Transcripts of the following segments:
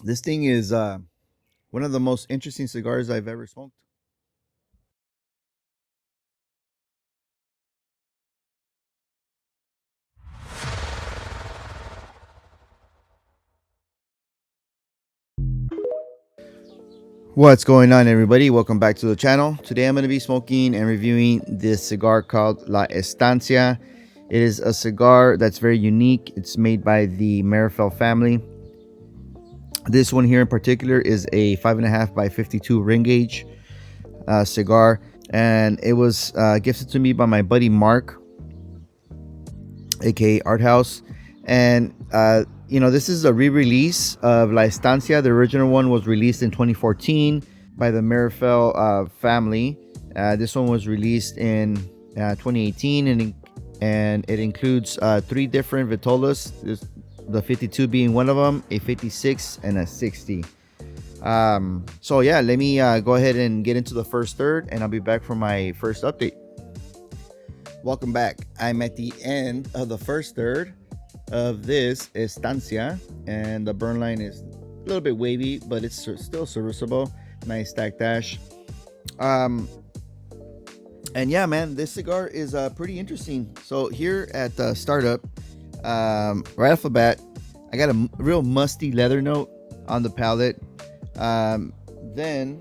This thing is one of the most interesting cigars I've ever smoked. What's going on, everybody? Welcome back to the channel. Today I'm going to be smoking and reviewing this cigar called La Estancia. It is a cigar that's very unique. It's made by the Meerapfel family. This one here in particular is a 5.5 by 52 ring gauge cigar, and it was gifted to me by my buddy Mark, aka Art House. And this is a re-release of La Estancia. The original one was released in 2014 by the Meerapfel family. This one was released in 2018, and it includes 3 different Vitolas, the 52 being one of them, a 56 and a 60. So yeah, let me go ahead and get into the first third, and I'll be back for my first update. Welcome back. I'm at the end of the first third of this Estancia, and the burn line is a little bit wavy, but it's still serviceable. Nice stacked ash. And yeah, man, this cigar is pretty interesting. So here at the startup, right off the bat, I got a real musty leather note on the palate. Then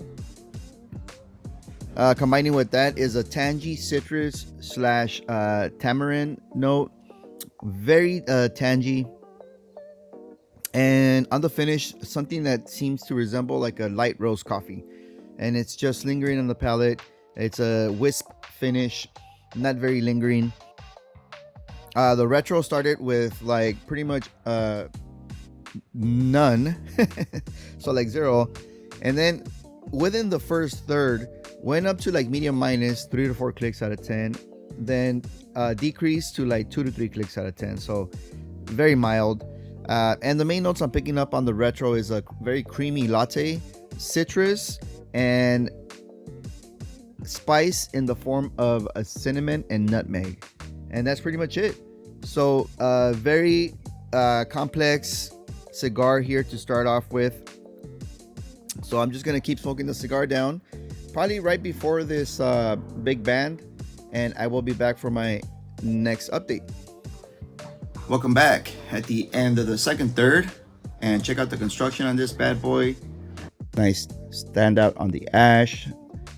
combining with that is a tangy citrus slash tamarind note. Very tangy. And on the finish, something that seems to resemble like a light roast coffee. And it's just lingering on the palate. It's a wisp finish, not very lingering. The retro started with like pretty much none. So like 0. And then within the first third, went up to like medium minus 3 to 4 clicks out of 10, then decreased to like 2 to 3 clicks out of 10. So very mild. And the main notes I'm picking up on the retro is a very creamy latte, citrus, and spice in the form of a cinnamon and nutmeg. And that's pretty much it. So very complex cigar here to start off with. So I'm just gonna keep smoking the cigar down, probably right before this big band, and I will be back for my next update. Welcome back at the end of the second third, and check out the construction on this bad boy. Nice standout on the ash,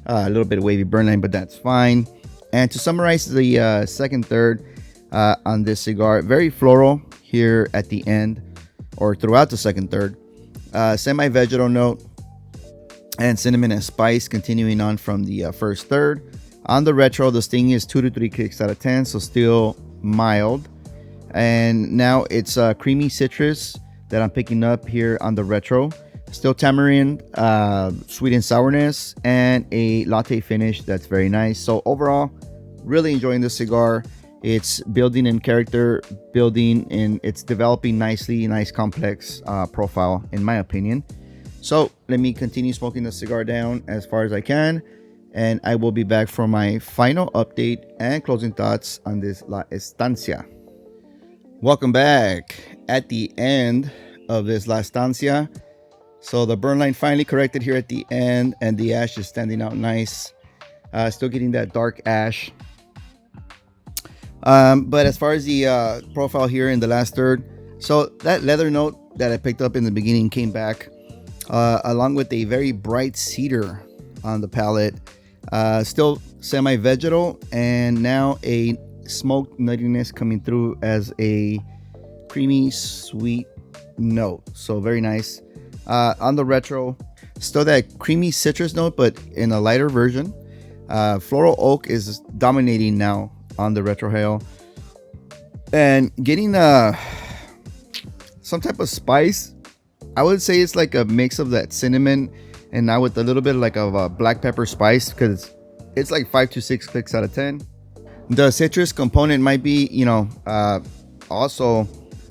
a little bit of wavy burn line, but that's fine. And to summarize the second third on this cigar, very floral here at the end or throughout the second third. Semi-vegetal note and cinnamon and spice continuing on from the first third. On the retro, the sting is 2 to 3 kicks out of 10, so still mild. And now it's creamy citrus that I'm picking up here on the retro. Still tamarind, sweet and sourness, and a latte finish that's very nice. So overall, really enjoying this cigar. It's building in character, it's developing nicely, nice complex profile in my opinion. So let me continue smoking the cigar down as far as I can, and I will be back for my final update and closing thoughts on this La Estancia. Welcome back at the end of this La Estancia. So the burn line finally corrected here at the end, and the ash is standing out nice. Still getting that dark ash. But as far as the profile here in the last third, so that leather note that I picked up in the beginning came back, along with a very bright cedar on the palate. Still semi-vegetal, and now a smoked nuttiness coming through as a creamy sweet note. So very nice. On the retro, still that creamy citrus note, but in a lighter version. Floral oak is dominating now on the retro hail, and getting some type of spice. I would say it's like a mix of that cinnamon, and now with a little bit like of a black pepper spice, because it's like 5 to 6 clicks out of 10. The citrus component might be, also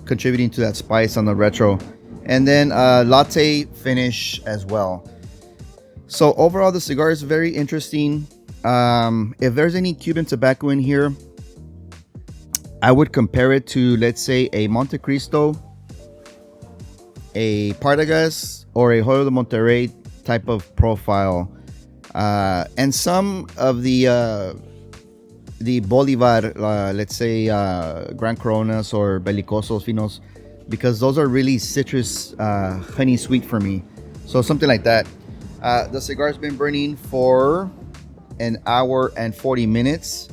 contributing to that spice on the retro, and then latte finish as well. So overall, the cigar is very interesting. If there's any Cuban tobacco in here, I would compare it to, let's say, a Monte Cristo, a Partagas, or a Joyo de Monterrey type of profile, and some of the Bolivar, let's say Gran Coronas or Belicosos Finos, because those are really citrus, honey sweet for me. So something like that. The cigar's been burning for an hour and 40 minutes,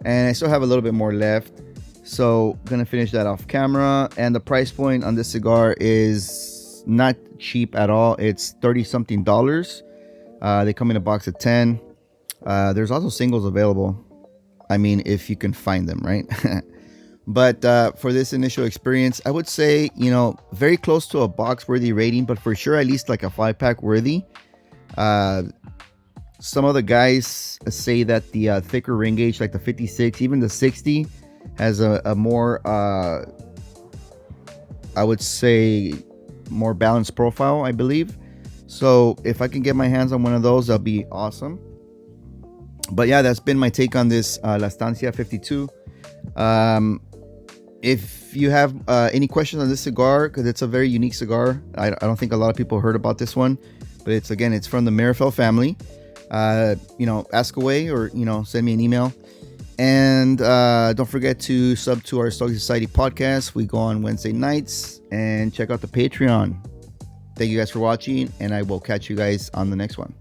and I still have a little bit more left. So gonna finish that off camera. And the price point on this cigar is not cheap at all. It's 30 something dollars. They come in a box of 10. There's also singles available. I mean, if you can find them, right? But for this initial experience, I would say, you know, very close to a box worthy rating, but for sure at least like a 5-pack worthy. Some of the guys say that the thicker ring gauge, like the 56, even the 60, has a more, I would say, more balanced profile, I believe. So if I can get my hands on one of those, that'll be awesome. But yeah, that's been my take on this La Estancia 52. If you have any questions on this cigar, because it's a very unique cigar, I don't think a lot of people heard about this one, but it's from the Meerapfel family. You know, ask away, or, you know, send me an email. And don't forget to sub to our Stogie Society podcast. We go on Wednesday nights, and check out the Patreon. Thank you guys for watching, and I will catch you guys on the next one.